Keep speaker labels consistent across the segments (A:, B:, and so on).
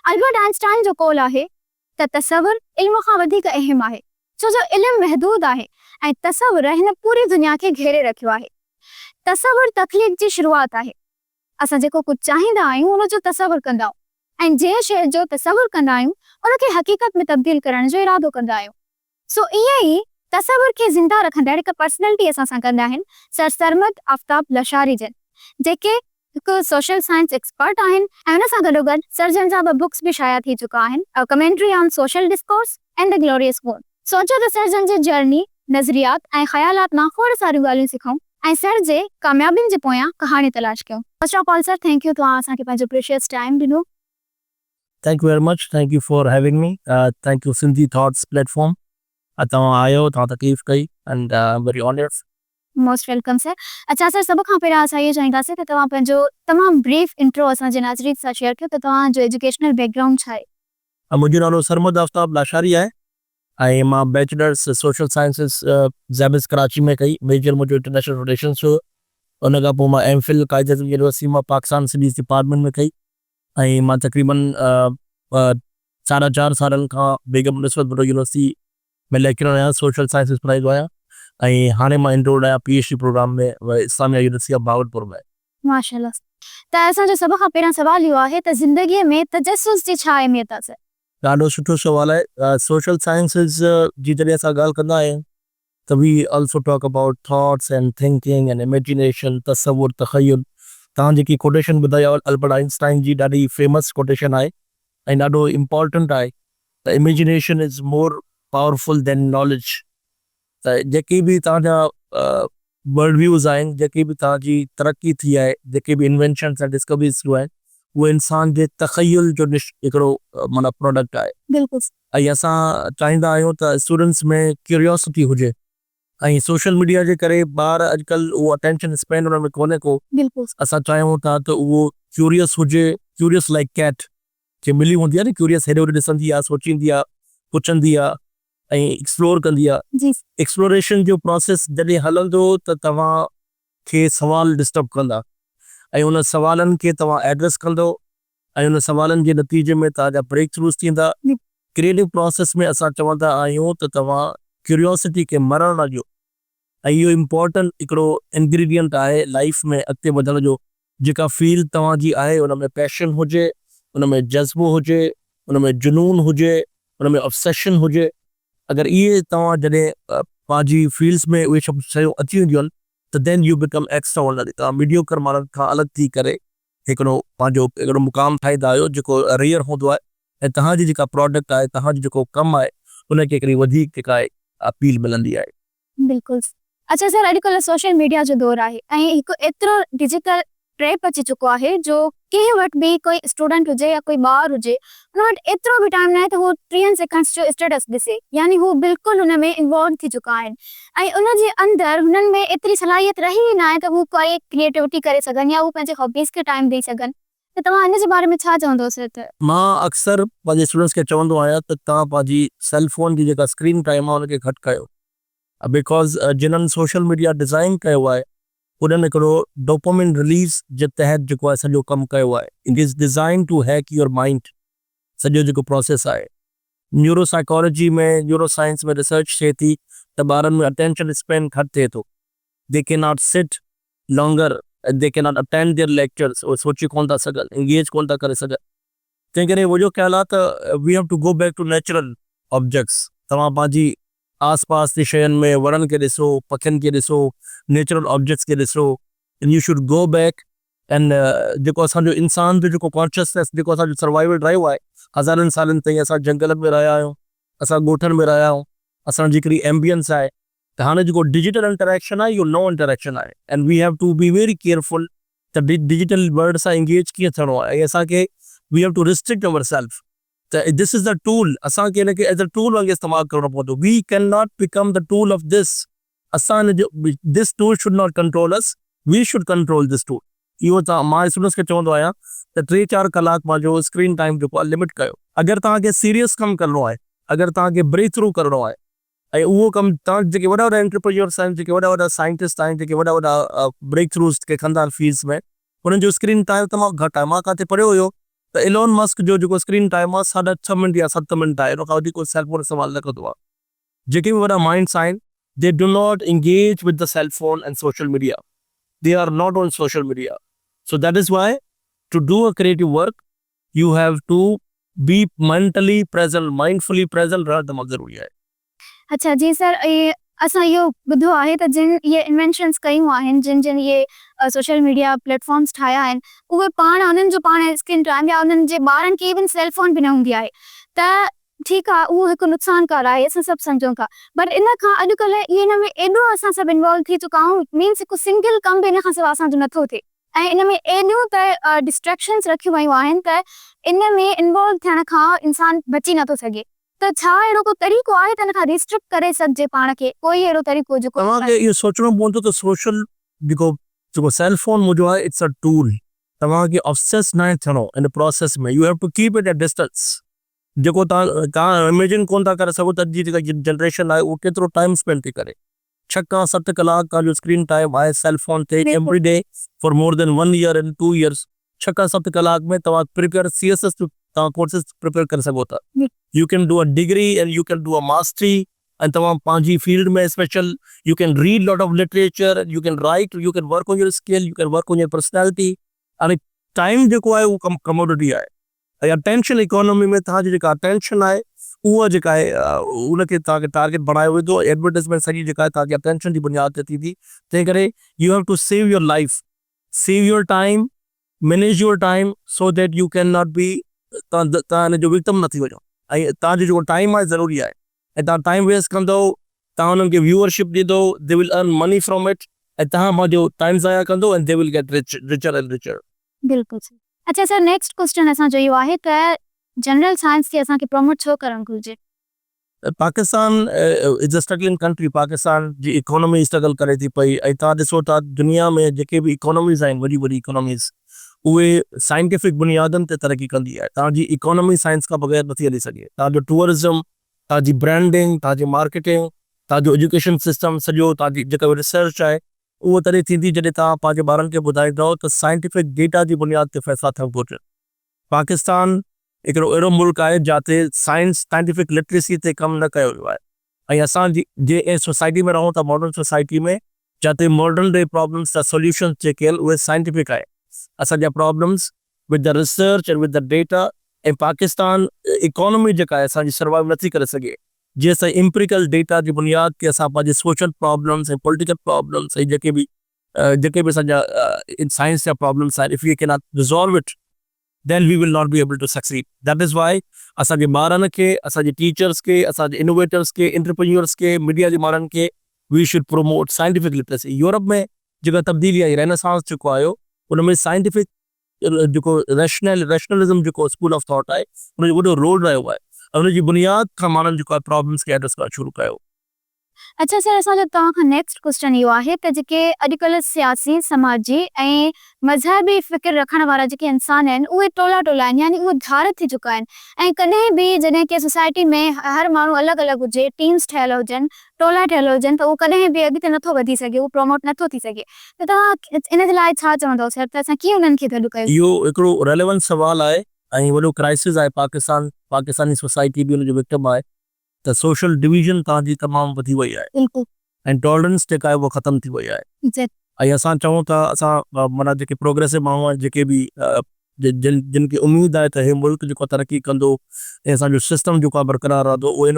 A: Albert Einstein जो कौल आहे त तसव्वुर इल्म खां वधीक अहम आहे, छो जो इल्म महदूद आहे ऐं तसव्वुर हिन पूरी दुनिया खे घेरे रखियो आहे। तसव्वुर तख़लीक़ जी शुरुआत आहे। असां जेको कुछ चाहींदा आहियूं उन जो तसव्वुर कंदा आहियूं ऐं जंहिं शइ जो तसव्वुर कंदा आहियूं उनखे हक़ीक़त में तब्दील करण जो इरादो कंदा आहियूं। सो ईअं ई तसव्वुर खे ज़िंदा रखंदड़ हिकु पर्सनैलिटी असां सां कंदा आहिनि सर सरमद आफ्ताब लशारी जन, जेके हिकु सोशल साइंस एक्सपर्ट आहिनि ऐं हुन सां गॾोगॾु सर्जन जा ॿ बुक्स बि शाया थी चुका आहिनि, a commentary on social discourse and the glorious वून। सोचो त सर्जन जे जर्नी, नज़रियात ऐं ख़यालात मां खोड़ सारियूं ॻाल्हियूं सिखूं ऐं सर जे कामयाबियुनि जे पोयां कहाणी तलाश कयूं। First of all sir, thank U तव्हां असांखे पंहिंजो प्रीशियस टाइम ॾिनो।
B: Thank you very much. Thank you for having me. Thank you Sindhi Thoughts platform. तव्हां आयो, तव्हां तकलीफ़ कई and I'm very honored.
A: Most welcome sir. अच्छा सर, सभ खां पहिरियां असां इहो चाहींदासीं त तव्हां पंहिंजो तमामु ब्रीफ इंट्रो असांजे नाज़रीन सां शेयर कयो त तव्हांजो एजुकेशनल बैकग्राउंड छा आहे?
B: मुंहिंजो नालो सरमद आफ्ताब लाशारी आहे ऐं मां बैचलर्स सोशल साइंसिस ज़ैबिस कराची में कई। मेजर मुंहिंजो इंटरनेशनल रिलेशन्स हुयो। उन खां पोइ मां एमफिल कायद अज़म यूनिवर्सिटी मां पाकिस्तान स्टडीज़ डिपार्टमेंट में कई ऐं मां तक़रीबन 4.5 सालनि खां बेगम नस्बत भुट्टो यूनिवर्सिटी में लेक्चरर आहियां, सोशल साइंसिस पढ़ाईंदो आहियां ऐं हाणे मां एनरोल्ड आहियां PhD प्रोग्राम में इस्लामिया यूनिवर्सिटी ऑफ भावलपुर में।
A: माशाल्लाह। त असांजो सभ खां पहिरियां सुवाल इहो आहे त ज़िंदगीअ में तजस्सुस जी छा अहमियत आहे सर?
B: ॾाढो सुठो सुवालु आहे। सोशल साइंसिस जी जॾहिं असां ॻाल्हि कंदा आहियूं त we also talk about thoughts and thinking and imagination, तसव्वुर, तख़य्युल। तव्हां जेकी कोटेशन ॿुधाई आहे अल्बर्ट आइंस्टाइन जी ॾाढी फेमस कोटेशन आहे ऐं ॾाढो इम्पॉर्टेंट आहे त imagination is more powerful than knowledge. त जेकी बि तव्हांजा वर्ल्ड व्यूज़ आहिनि, जेकी बि तव्हांजी तरक़ी थी आहे, जेके बि इन्वेंशन्स ऐं डिस्कवरीज़ थियूं आहिनि, उहे इंसान जे तख़य्युल जो हिकिड़ो माना प्रोडक्ट आहे।
A: बिल्कुलु।
B: ऐं असां चाहींदा आहियूं त स्टूडेंट्स में क्यूरियोसिटी हुजे ऐं सोशल मीडिया जे करे ॿार अॼुकल्ह उहो अटेंशन स्पेन उन में कोन्हे को।
A: बिल्कुलु।
B: असां चाहियूं था त उहो क्यूरियस हुजे, क्यूरियस लाइक कैट जे मिली हूंदी आहे न, क्यूरियस हेॾे होॾे ॾिसंदी आहे, सोचींदी आहे, पुछंदी आहे ऐं एक्सप्लोर कंदी आहे।
A: जी।
B: एक्सप्लोरेशन जो प्रोसेस जॾहिं हलंदो त तव्हां खे सवाल डिस्टर्ब कंदा ऐं उन सवालनि खे तव्हां एड्रेस कंदो ऐं उन सवालनि जे नतीजे में तव्हांजा ब्रेक थ्रूस थींदा। क्रिएटिव प्रोसेस में असां चवंदा आहियूं त तव्हां क्यूरियोसिटी खे मरण न ॾियो ऐं इहो इम्पॉर्टेंट हिकिड़ो इंग्रीडियंट आहे लाइफ में अॻिते वधण जो। जेका फील्ड तव्हांजी आहे उन में पैशन हुजे, उन में जज़्बो हुजे, उन में जुनून हुजे, उन में ऑब्सेशन हुजे, अगरि इहे तव्हां जॾहिं पंहिंजी फील्ड्स में उहे सभु शयूं अची वेंदियूं आहिनि त देन यू बिकम एक्स्ट्राऑर्डिनरी। तव्हां मीडियोकर माण्हुनि खां अलॻि थी करे हिकिड़ो पंहिंजो हिकिड़ो मुक़ाम ठाहींदा आहियो जेको रेयर हूंदो आहे ऐं तव्हांजी जेका प्रोडक्ट आहे, तव्हांजो जेको कमु आहे, उनखे हिकिड़ी वधीक जेका आहे अपील मिलंदी आहे।
A: बिल्कुलु। अच्छा सर, अॼुकल्ह सोशल मीडिया जो दौर आहे ऐं हिकु एतिरो डिजिटल ट्रैप अची चुको आहे जो कंहिं वटि बि कोई स्टूडेंट हुजे या कोई ॿार हुजे, हुन वटि एतिरो बि टाइम न आहे त हू 3 सेकंड्स जो स्टेटस ॾिसे, यानी हू बिल्कुलु हुन में इन्वॉल्व थी चुका आहिनि ऐं उन जे अंदरि हुननि में एतिरी सलाहियत रही ई न आहे त हू कोई क्रिएटिविटी करे सघनि या हू पंहिंजे हॉबीज़ खे टाइम ॾेई सघनि। त तव्हां हिन जे बारे में छा चवंदो सर? त
B: मां अक्सर पंहिंजे स्टूडेंट्स खे चवंदो आहियां त तव्हां पंहिंजी सेल फोन जी जेका स्क्रीन टाइम आहे उनखे घटि कयो, बिकॉज़ जिन्हनि सोशल मीडिया डिज़ाइन कयो आहे उन्हनि हिकिड़ो डोपामिन रिलीज़ जे तहत जेको आहे सॼो कमु कयो आहे। It is design to hack your mind. सॼो जेको प्रोसेस आहे न्यूरो साइकोलॉजी में, न्यूरो साइंस में रिसर्च थिए थी त ॿारनि में अटेंशन स्पेन घटि थिए थो। They can not sit longer, they can not attend their lectures, उहे सोचे कोन था सघनि, इंगेज कोन था करे सघनि। तंहिं करे मुंहिंजो ख़्यालु आहे त we have to go back to natural objects. तव्हां पंहिंजी आस पास जी शयुनि में वणनि खे ॾिसो, पखियुनि खे ॾिसो, नेचुरल ऑब्जेक्ट्स खे ॾिसो and U should go back and जेको असांजो इंसान जो जेको कॉन्शियसनेस, जेको असांजो सर्वाइवल रहियो आहे हज़ारनि सालनि ताईं, असां जंगलनि में रहिया आहियूं, असां ॻोठनि में रहिया आहियूं, असांजी हिकिड़ी एम्बियंस आहे। त हाणे जेको डिजिटल इंटरेक्शन आहे इहो नओं इंटरेक्शन आहे and we have to be very careful त डिजिटल वर्ल्ड सां इंगेज कीअं थियणो आहे ऐं असांखे we have to restrict our self. त दिस इज़ द टूल, असांखे हिनखे एज़ अ टूल वांगुरु इस्तेमालु करणो पवंदो। We can not become the tool of this. असां हिनजो this tool should not control us, we should control this tool. इहो तव्हां, मां स्टूडेंट्स खे चवंदो आहियां त 3-4 कलाक पंहिंजो स्क्रीन टाइम जेको आहे लिमिट कयो। अगरि तव्हांखे सीरियस कमु करिणो आहे, अगरि तव्हांखे ब्रेक थ्रू करिणो आहे ऐं उहो कमु तव्हां जेके वॾा वॾा एंटरप्रेन्योर्स आहिनि, जेके वॾा वॾा साइंटिस्ट आहिनि, जेके वॾा वॾा ब्रेक थ्रूस खे कंदा आहिनि फील्ड्स में, उन्हनि जो स्क्रीन टाइम तमामु घटि आहे। मां किथे पढ़ियो हुयो त इलॉन मस्क जो जेको स्क्रीन टाइम आहे 6.5 मिंट या 7 मिंट आहे, उन खां वधीक कोई सेल फोन इस्तेमालु न कंदो आहे। जेके बि वॾा माइंड्स आहिनि, they do not engage with the cell phone and social media. They are not on social media. So that is why to do a creative work, you have to be mentally present, mindfully present रहणु तमामु ज़रूरी आहे।
A: अच्छा जी sir, ये असां इहो ॿुधो आहे त जिन ये इन्वेंशन्स कयूं आहिनि, जिन ये सोशल मीडिया प्लेटफॉर्म्स ठाहिया आहिनि, उहे पाण उन्हनि जो पाण स्क्रीन टाइम या उन्हनि जे ॿारनि खे इवन सेल फोन बि न हूंदी आहे, त ठीकु आहे, उहो हिकु नुक़सानकार आहे, असां सभु सम्झूं था। बट इन खां अॼुकल्ह इहे इन में एॾो असां सभु इन्वॉल्व थी चुका आहियूं, मीन्स हिकु सिंगल कमु बि इन खां सवाइ असांजो नथो थिए, ऐं इन में एॾियूं त डिस्ट्रेक्शन्स रखियूं वयूं आहिनि त इन में इन्वॉल्व थियण खां इंसान बची नथो सघे। त छा अहिड़ो को तरीक़ो आहे त इन खां रिस्ट्रिक्ट करे सघिजे पाण खे, कोई अहिड़ो तरीक़ो जेको
B: तव्हांखे इहो सोचणो पवंदो त सोशल जेको सेल फोन मुंहिंजो आहे, इट्स अ टूल। तव्हांखे ऑब्सेस न थियणो इन प्रोसेस में, you have to keep it at distance. जेको तव्हां इमेजिन कोन था करे सघो त अॼु जी जेका जनरेशन आहे उहो केतिरो टाइम स्पेंड थी करे। 6 खां 7 कलाक का जो स्क्रीन टाइम आहे सेल फोन ते every day for more than 1 year and 2 years। 6 खां 7 कलाक में तव्हां प्रिपेयर CSS तव्हां कोर्सेस प्रिपेयर करे सघो था। U can do a degree and U can do a mastery, ऐं तव्हां पंहिंजी फील्ड में special U can read lot of literature, U can write, U can work on your skill, U can work on your personality. हाणे time जेको आहे उहो commodity आहे, ऐं अटेंशन इकोनॉमी में तव्हांजी जेका अटेंशन आहे उहा जेका आहे उनखे तव्हांखे टारगेट बणायो वेंदो। एडवर्टाइज़मेंट सॼी जेका आहे तव्हांजी अटेंशन जी बुनियाद ते थींदी। तंहिं करे you have to save your life, save your time, manage your time so that you can not be तव्हां हिन जो विक्टिम न थी वञो। ऐं तव्हांजो जेको टाइम आहे ज़रूरी आहे, ऐं तव्हां टाइम वेस्ट कंदो, तव्हां हुननि खे व्यूअरशिप ॾींदो, they will earn money from it, ऐं तव्हां पंहिंजो टाइम ज़ाया कंदो and they will get richer and richer.
A: बिल्कुलु सही। अच्छा सर, नेक्स्ट क्वेश्चन असांजो इहो आहे त जनरल साइंस खे असांखे प्रमोट छो करणु घुरिजे?
B: Pakistan is a struggling country. Pakistan जी इकोनॉमी स्ट्रगल करे थी पई, ऐं तव्हां ॾिसो था दुनिया में जेके बि इकोनॉमीज़ आहिनि, वॾी वॾी इकोनॉमीज़, उहे साइंटिफिक बुनियादनि ते तरक़ी कंदी आहे। तव्हांजी इकोनॉमी साइंस खां बग़ैर नथी हली सघे। तव्हांजो टूरिज़म, तव्हांजी ब्रांडिंग, तव्हांजी मार्केटिंग, तव्हांजो एजुकेशन सिस्टम सॼो, तव्हांजी जेका रिसर्च आहे उहो तॾहिं थींदी जॾहिं तव्हां पंहिंजे ॿारनि खे ॿुधाईंदव त साइंटिफिक डेटा जी बुनियाद ते फ़ैसिला थियणु घुरिजनि। पाकिस्तान हिकिड़ो अहिड़ो मुल्क आहे जिते साइंस साइंटिफिक लिटरेसी ते कमु न कयो वियो आहे, ऐं असां जे सोसाइटी में रहूं था, मॉडर्न सोसाइटी में, जिते मॉडर्न डे प्रॉब्लम्स जा सोल्यूशन जेके आहिनि उहे साइंटिफिक आहे। असांजा problems with the research and with the data, ऐं पाकिस्तान इकोनॉमी जेका आहे असांजी सर्वाइव नथी करे सघे जीअं असां इम्पेरिकल डेटा जी बुनियाद ते असां पंहिंजे सोशल प्रॉब्लम्स ऐं पॉलिटिकल प्रॉब्लम्स ऐं जेके बि असांजा साइंस जा प्रॉब्लम्स आहिनि, if we can not resolve it then we will not be able to succeed. That is why असांजे ॿारनि खे, असांजे टीचर्स खे, असांजे इनोवेटर्स खे, एंटरप्रेन्योर्स खे, मीडिया जे माण्हुनि खे we should promote scientific literacy. Europe में जेका तब्दीली आई, रेनेसांस जेको आयो, उन में साइंटिफिक जेको रैशनलिज़म जेको स्कूल ऑफ थॉट आहे उनजो वॾो रोल रहियो आहे, ऐं उनजी बुनियाद खां माण्हुनि जेको आहे प्रॉब्लम्स खे एड्रेस करणु शुरू कयो।
A: अच्छा सर, असांजो तव्हां खां नेक्स्ट क्वेश्चन इहो आहे त जेके अॼुकल्ह सियासी, समाजी ऐं मज़हबी फ़िक्र रखण वारा जेके इंसान आहिनि उहे टोला टोला आहिनि, यानी उहे धारत थी चुका आहिनि, ऐं कॾहिं बि जॾहिं की सोसाइटी में हर माण्हू अलॻि अलॻि हुजे, टीम्स ठहियल हुजनि, टोला ठहियल हुजनि, त उहो कॾहिं बि अॻिते नथो वधी सघे, उहो प्रमोट नथो थी सघे। त तव्हां इन जे लाइ छा चवंदव सर, त असां कीअं उन्हनि खे गॾु कयूं?
B: इहो हिकिड़ो रेलेवेंट सुवालु आहे ऐं वॾो क्राइसिस आहे। पाकिस्तानी सोसाइटी बि हुनजो विक्टिम आहे त सोशल डिवीज़न तव्हांजी तमामु वधी वई आहे,
A: बिल्कुलु,
B: ऐं टॉलरेंस जेका आहे उहा ख़तमु थी वई आहे। ऐं असां चऊं था, असां माना जेके प्रोग्रेसिव माण्हू आहिनि, जेके बि जिन खे उमेदु आहे त हे मुल्क जेको तरक़ी कंदो ऐं असांजो सिस्टम जेको आहे बरक़रार रहंदो, उहे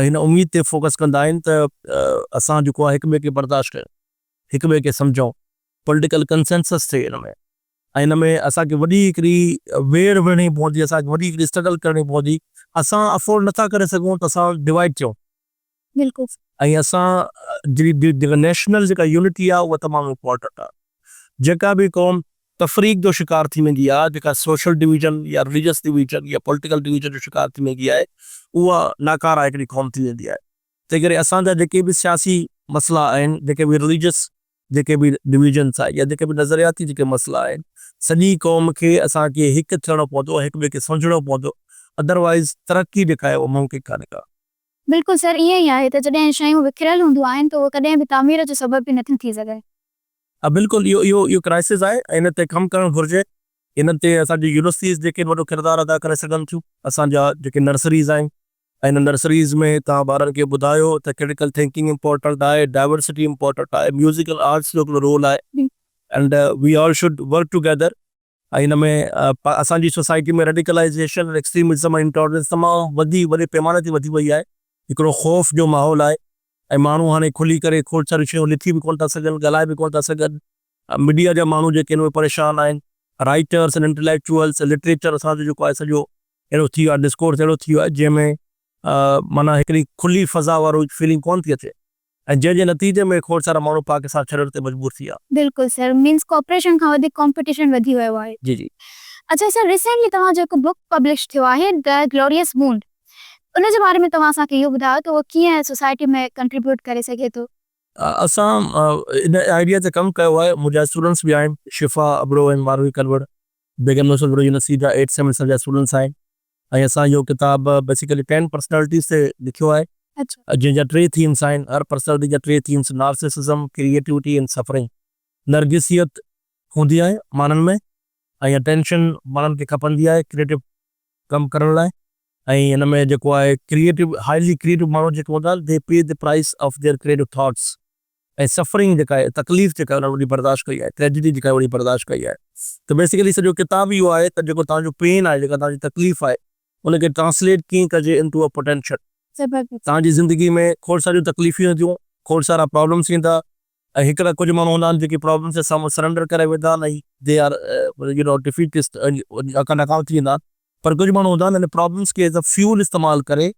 B: हिन उमेद ते फोकस कंदा आहिनि त असां जेको आहे हिक ॿिए खे बर्दाश्त कयूं, हिक ॿिए खे सम्झूं, पॉलिटिकल कंसेंसस थिए हिन में। ऐं हिन में असांखे वॾी हिकिड़ी वेड़ विढ़णी पवंदी, असांखे वॾी हिकिड़ी स्ट्रगल करणी पवंदी। असां अफोर्ड नथा करे सघूं त असां डिवाइड थियूं,
A: बिल्कुलु,
B: ऐं असां जेका नेशनल जेका यूनिटी आहे उहा तमामु इम्पोर्टेंट आहे। जेका बि क़ौम तफ़रीक़ जो शिकार थी वेंदी आहे, जेका सोशल डिवीज़न या रिलीजियस डिवीज़न या पॉलिटिकल डिवीज़न जो शिकार थी वेंदी आहे, उहा नाकारा हिकिड़ी क़ौम थी वेंदी आहे। तंहिं करे असांजा जेके बि सियासी मसइला आहिनि, जेके बि रिलीजियस जेके बि डिवीज़न्स आहे या जेके बि नज़रियाती जेके मसइला आहिनि, सॼी क़ौम खे असांखे हिकु थियणो पवंदो, हिक ॿिए खे सम्झणो पवंदो, अदरवाइज़ तरक़ी जेका आहे उहा मुमकिन कान्हे का।
A: बिल्कुलु सर, ईअं ई आहे त जॾहिं शयूं विखिरियल हूंदियूं आहिनि त उहो कॾहिं बि तामीर जो सबबु बि नथी थी सघे।
B: बिल्कुलु इहो क्राइसिस आहे ऐं इन ते कमु करणु घुरिजे। इन ते असांजी यूनिवर्सिटीज़ जेके वॾो किरदारु अदा करे सघनि थियूं। असांजा जेके नर्सरीज़ आहिनि ऐं इन नर्सरीज़ में तव्हां ॿारनि खे ॿुधायो त क्रिटिकल थिंकिंग इम्पोर्टेंट आहे, डाइवर्सिटी इम्पोर्टेंट आहे, म्यूज़िकल आर्ट्स जो हिकिड़ो रोल आहे and we all should work together. ऐं हिन में असांजी सोसाइटी में रेडिकलाइज़ेशन, एक्सट्रीमिज़म ऐं इंटॉलरेंस तमामु वॾे पैमाने ते वधी वई आहे। हिकिड़ो ख़ौफ़ जो माहौल आहे ऐं माण्हू हाणे खुली करे खोड़ सारियूं शयूं लिखी बि कोन था सघनि, ॻाल्हाए बि कोन था सघनि। मीडिया जा माण्हू जेके आहिनि उहे परेशान आहिनि, राइटर्स एंड इंटेलेक्चुअल्स, लिटरेचर असांजो जेको आहे सॼो अहिड़ो थी वियो आहे, डिस्कोर्स अहिड़ो थी वियो आहे जंहिंमें माना हिकिड़ी खुली फ़ज़ा वारो फीलिंग कोन थी अचे ऐं जंहिंजे नतीजे में खोड़ सारा माण्हू पाकिस्तान छॾण ते मजबूर थी विया।
A: बिल्कुलु सर, मीन्स कॉपरेशन खां वधीक कॉम्पिटिशन वधी वियो आहे।
B: जी जी।
A: अच्छा सर, रिसेंटली तव्हांजो हिकु बुक पब्लिश थियो आहे द ग्लोरियस वूंड, उन जे बारे में तव्हां असांखे इहो ॿुधायो त उहो कीअं सोसाइटी में कंट्रीब्यूट करे सघे थो।
B: असां इन आइडिया ते कमु कयो आहे। मुंहिंजा स्टूडेंट्स बि आहिनि, शिफ़ा अबरो ऐं मारूही कलवड़, बेगम नज़ीर यूनिवर्सिटी जा 8th सेमेस्टर जा स्टूडेंट्स आहिनि ऐं असां इहो किताबु बेसिकली 10 पर्सनैलिटीज़ ते लिखियो आहे
A: अच्छा,
B: जंहिंजा 3 थीम्स आहिनि। हर पर्सनैलिटी जा 3 themes, narcissism, creativity and suffering. नरगिसियत हूंदी आहे माण्हुनि में ऐं अटेंशन माण्हुनि खे खपंदी आहे क्रिएटिव कमु करण लाइ। ऐं हिन में जेको आहे क्रिएटिव, हाईली क्रिएटिव माण्हू जेके हूंदा आहिनि, they pay the price of their creative thoughts. ऐं सफरिंग जेका आहे, तकलीफ़ जेका आहे, उन्हनि वॾी बर्दाश्त कई आहे, ट्रेजिडी जेका आहे वॾी बर्दाश्त कई आहे। त बेसिकली सॼो किताबु इहो आहे त जेको तव्हांजो पेन आहे, जेका तव्हांजी तकलीफ़ आहे, उनखे ट्रांसलेट कीअं कजे इन टू अ पोटेंशियल।
A: ज़बरदस्त।
B: तव्हांजी ज़िंदगी में खोड़ सारियूं तकलीफ़ूं ईंदियूं, खोड़ सारा प्रॉब्लम्स ईंदा ऐं हिकिड़ा कुझु माण्हू हूंदा आहिनि जेके प्रॉब्लम्स जे साम्हूं सरेंडर करे वेंदा आहिनि ऐं दे आर डिफीटिस्ट, नाकाम थी वेंदा आहिनि। पर कुझु माण्हू हूंदा आहिनि इन प्रॉब्लम्स खे एज़ अ फ्यूल इस्तेमालु करे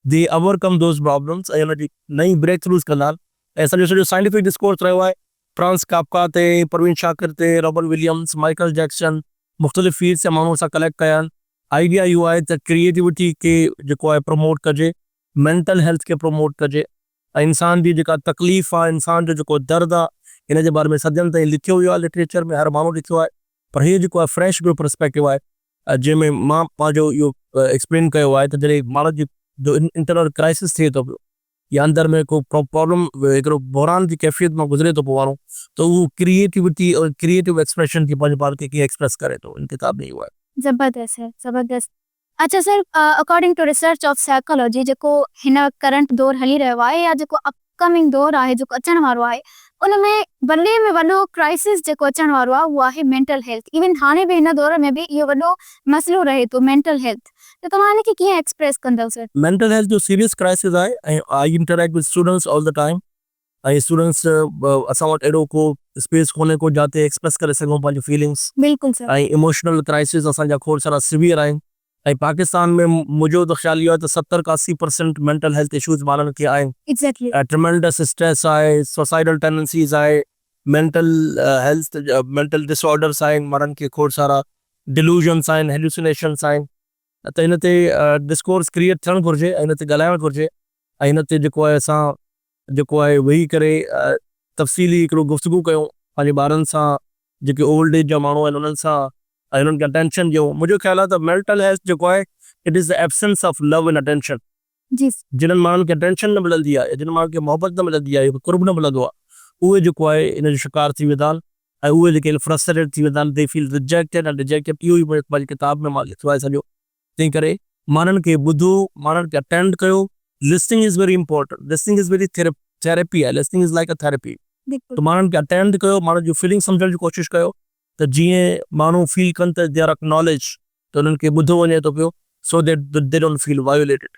B: दे ओवरकम दोज़ प्रॉब्लम्स ऐं हुनजी नई ब्रेक थ्रूज़ कंदा आहिनि। ऐं सॼो साइंटिफिक डिस्कोर्स रहियो आहे फ्रांस काफ्का ते, परवीन शाकिर ते, रॉबर्ट विलियम्स, माइकल जैक्सन, मुख़्तलिफ़ फील्ड्स जा माण्हू असां कलेक्ट कया आहिनि। आइडिया इहो आहे त क्रिएटिविटी खे जेको आहे प्रमोट कजे, मेंटल हेल्थ खे प्रमोट कजे ऐं इंसान जी जेका तकलीफ़ आहे, इंसान जो जेको दर्द आहे, हिन जे बारे में सदियनि ताईं लिखियो वियो आहे लिटरेचर में, हर माण्हू लिखियो आहे। पर हीअ जेको आहे फ्रेश हिकिड़ो पर्सपेक्टिव आहे जंहिंमें मां पंहिंजो इहो एक्सप्लेन कयो आहे त जॾहिं माण्हू जी जो इंटरनल क्राइसिस थिए थो पियो या अंदरि में को प्रॉब्लम, हिकिड़ो बहरान जी कैफ़ियत मां गुज़रे थो पियो माण्हू, त उहो क्रिएटिविटी और क्रिएटिव एक्सप्रेशन खे पंहिंजे पाण खे कीअं एक्सप्रेस करे थो, इन किताब में इहो आहे।
A: ज़बरदस्त है, ज़बरदस्त। अच्छा sir, according to research of psychology, जेको हिन करंट दौर हली रहियो आहे या जेको अपकमिंग दौर आहे, जेको अचण वारो आहे, उन में वॾे में वॾो क्राइसिस जेको अचण वारो आहे उहो आहे मेंटल हेल्थ। इवन हाणे बि हिन दौर में बि इहो वॾो मसइलो रहे थो, मेंटल हेल्थ। त तव्हां हिन खे कीअं एक्सप्रेस कंदव सर?
B: मेंटल हेल्थ जो सीरियस क्राइसिस आहे ऐं I interact with students all the time ऐं स्टूडेंट्स असां वटि अहिड़ो को स्पेस कोन्हे को जाते एक्सप्रेस करे सघूं पंहिंजूं फीलिंग्स
A: बिल्कुलु सर।
B: ऐं इमोशनल क्राइसिस असांजा खोड़ सारा सिवियर आहिनि। ऐं पाकिस्तान में मुंहिंजो त ख़्यालु इहो आहे त 70 खां 80% मेंटल हेल्थ इशूज़ माण्हुनि खे आहिनि।
A: एग्जैक्टली।
B: ट्रिमेंडस स्ट्रेस आहे, सुसाइडल टेंडेंसीज़ आहे, मेंटल हेल्थ मेंटल डिसऑर्डर्स आहिनि, माण्हुनि खे खोड़ सारा डिल्यूजन्स आहिनि, हेल्यूसिनेशंस आहिनि। त हिन ते डिस्कोर्स क्रिएट थियणु घुरिजे ऐं हिन ते ॻाल्हाइणु घुरिजे ऐं हिन ते जेको आहे असां जेको आहे वेही करे तफ़सीली हिकिड़ो गुफ़्तगू कयूं पंहिंजे ॿारनि सां, जेके ओल्ड एज जा माण्हू आहिनि उन्हनि सां ऐं उन्हनि खे अटेंशन ॾियूं। मुंहिंजो ख़्यालु आहे त मेंटल हेल्थ जेको आहे it is the absence of love and attention.
A: जी।
B: जिन्हनि माण्हुनि खे अटेंशन न मिलंदी आहे, जिन माण्हुनि खे मोहबत न मिलंदी आहे, कुर्ब न मिलंदो आहे, उहे जेको आहे इन जो शिकार थी वेंदा आहिनि ऐं उहे जेके फ्रस्ट्रेटेड थी वेंदा आहिनि, they feel rejected and rejected. इहो ई पंहिंजी किताब में मां लिखियो आहे सॼो। तंहिं करे माण्हुनि खे ॿुधो, माण्हुनि खे अटेंड कयो। Listening is very important, listening is very therapy आहे, listening is like a therapy. त माण्हुनि खे अटेंड कयो, माण्हुनि जूं फीलिंग सम्झण जी कोशिशि कयो त जीअं माण्हू फील कनि त दे आर एक्नॉलेज, त उन्हनि खे ॿुधो वञे थो पियो so that they don't feel violated.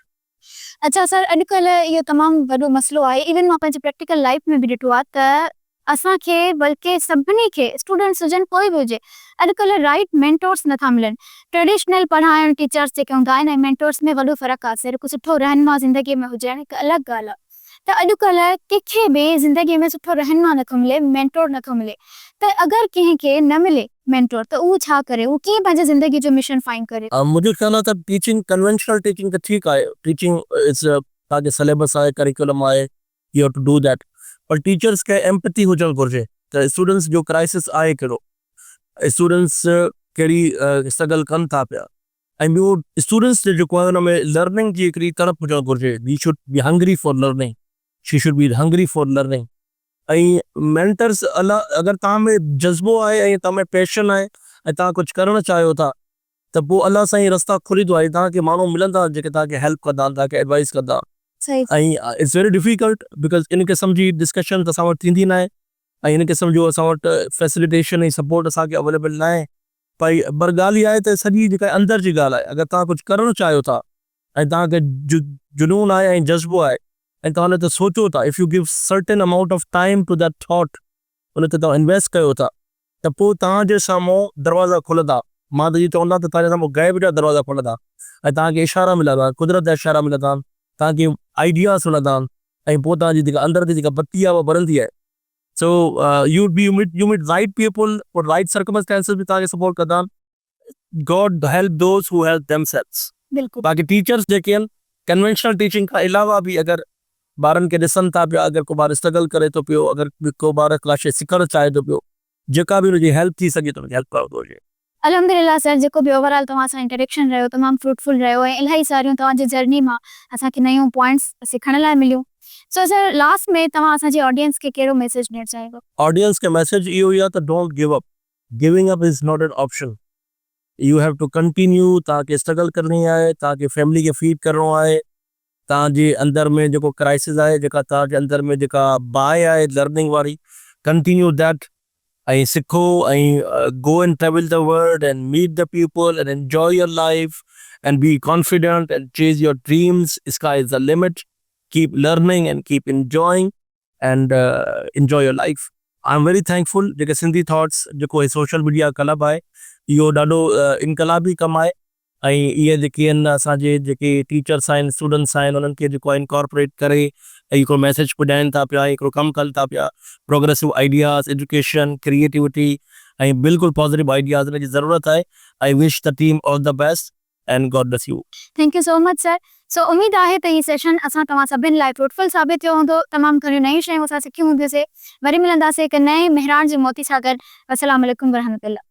A: अच्छा सर, अॼुकल्ह इहो तमामु वॾो मसइलो आहे। इवन मां पंहिंजी प्रैक्टिकल लाइफ में बि ॾिठो आहे त असांखे, बल्कि सभिनी खे, स्टूडेंट्स हुजनि कोई बि हुजे, अॼुकल्ह राइट मेंटोर्स नथा मिलनि। ट्रेडिशनल पढ़ाइण टीचर्स जेके हूंदा आहिनि ऐं मेंटोर्स में वॾो फ़र्क़ु आहे। सर, हिकु सुठो रहनुमा ज़िंदगीअ में हुजणु हिकु अलॻि ॻाल्हि आहे। त अॼुकल्ह कंहिंखे बि ज़िंदगीअ में सुठो रहनुमा नथो मिले, मेंटोर नथो मिले। त अगरि कंहिंखे न मिले मेंटोर त उहो छा करे, उहो कीअं पंहिंजे ज़िंदगी जो मिशन फाइंड करे?
B: मुंहिंजो ख़्यालु आहे त टीचिंग, कन्वेंशनल टीचिंग त ठीकु आहे, टीचिंग इज़ तव्हांखे सिलेबस आहे, करिकुलम आहे, you have to do that. पर टीचर्स खे एम्पैथी हुजणु घुरिजे त स्टूडेंट्स जो क्राइसिस आहे कहिड़ो, स्टूडेंट्स कहिड़ी स्ट्रगल कनि था पिया, ऐं ॿियो स्टूडेंट्स जेको आहे हुन में लर्निंग जी हिकिड़ी तड़प हुजणु घुरिजे। We should be hungry for learning, she should be hungry for learning. ऐं मेंटर्स अगरि तव्हां में जज़्बो आहे ऐं तव्हां में पैशन आहे ऐं तव्हां कुझु करणु चाहियो था त पोइ अलाह सां ई रस्ता खुलींदो आहे, तव्हांखे माण्हू मिलंदा जेके तव्हांखे हेल्प कंदा, तव्हांखे एडवाइस कंदा।
A: सही
B: ऐं it's very difficult because in क़िस्म जी डिस्कशन त असां वटि थींदी न आहे ऐं इन क़िस्म जो असां वटि फैसिलिटेशन ऐं सपोर्ट असांखे अवेलेबल न आहे। पर ॻाल्हि इहा आहे त सॼी जेका अंदरि जी ॻाल्हि आहे, अगरि तव्हां कुझु करणु चाहियो था ऐं तव्हांखे जुनून आहे ऐं जज़्बो आहे ऐं तव्हां हुन ते सोचो था, if you give certain amount of time to that thought, हुन ते तव्हां इन्वेस्ट कयो था त पोइ तव्हांजे साम्हूं दरवाज़ा खुलंदा। मां त इहो चवंदा त तव्हांजे साम्हूं ग़ैब जा दरवाज़ा खुलंदा ऐं तव्हांखे इशारा मिलंदा, कुदरत जा इशारा मिलंदा, तव्हांखे आइडियाज़ मिलंदा ऐं पोइ तव्हांजी जेका अंदरि जी जेका बत्ती आहे उहा ॿरंदी आहे। सो यू मीट राइट पीपल और राइट सर्कमस्टेंसेस बि तव्हांखे सपोर्ट कंदा। God help those who help themselves.
A: बिल्कुल
B: बाक़ी टीचर्स जेके आहिनि कन्वेंशनल टीचिंग खां अलावा बि अगरि ॿारनि खे ॾिसनि था पिया, अगरि को ॿार स्ट्रगल करे थो पियो, अगरि को ॿार का शइ सिखणु चाहे थो पियो, जेका बि हुनजी हेल्प थी सघे त हुनजी हेल्प करणु घुरिजे।
A: अल्हम्दुलिल्लाह सर, जेको बि ओवरऑल तव्हां सां इंटरेक्शन रहियो तमामु फ्रूटफुल रहियो ऐं इलाही सारियूं तव्हांजी जर्नी मां असांखे नयूं पॉइंट्स सिखण लाइ मिलियूं। सो सर, लास्ट में तव्हां असांजी ऑडियंस खे कहिड़ो मैसेज ॾियणु चाहियो?
B: ऑडियंस खे मैसेज इहो ई आहे त don't give up. Giving up is not an option. You have to continue. तव्हांखे स्ट्रगल करणी आहे, तव्हांखे फैमिली खे फीड करिणो आहे, तव्हांजे अंदरि में जेको क्राइसिस आहे, जेका तव्हांजे अंदरि में जेका बाहि आहे लर्निंग वारी, कंटिन्यू दैट ऐं सिखो ऐं go and travel the world and meet the people and enjoy your life and be confident and chase your dreams. Sky is the limit. Keep learning and keep enjoying and enjoy your life. I am very thankful JK Sindhi thoughts जेको social media club आहे इहो ॾाढो इनकलाबी कमु आहे ऐं इहे जेके आहिनि असांजे जेके टीचर्स आहिनि, स्टूडेंट्स आहिनि, उन्हनि खे जेको आहे इनकॉर्पोरेट करे ऐं हिकिड़ो मैसेज पुॼाइनि था पिया, हिकिड़ो कमु कनि था पिया। प्रोग्रेसिव आइडियाज़, एजुकेशन, क्रिएटिविटी ऐं बिल्कुलु पॉज़िटिव आइडियाज़ हिन जी ज़रूरत आहे। I wish the team all the best and God bless you.
A: Thank you so much sir. सो उम्मीद आहे त हीउ सेशन असां तव्हां सभिनि लाइ फ्रूटफुल साबित थियो हूंदो। तमामु घणियूं नयूं शयूं असां सिखियूं हूंदियूंसीं। वरी मिलंदासीं हिकु नए मेहरान जे मोती सां गॾु। अस्सलाम वालेकुम वरहमतुल्लाह।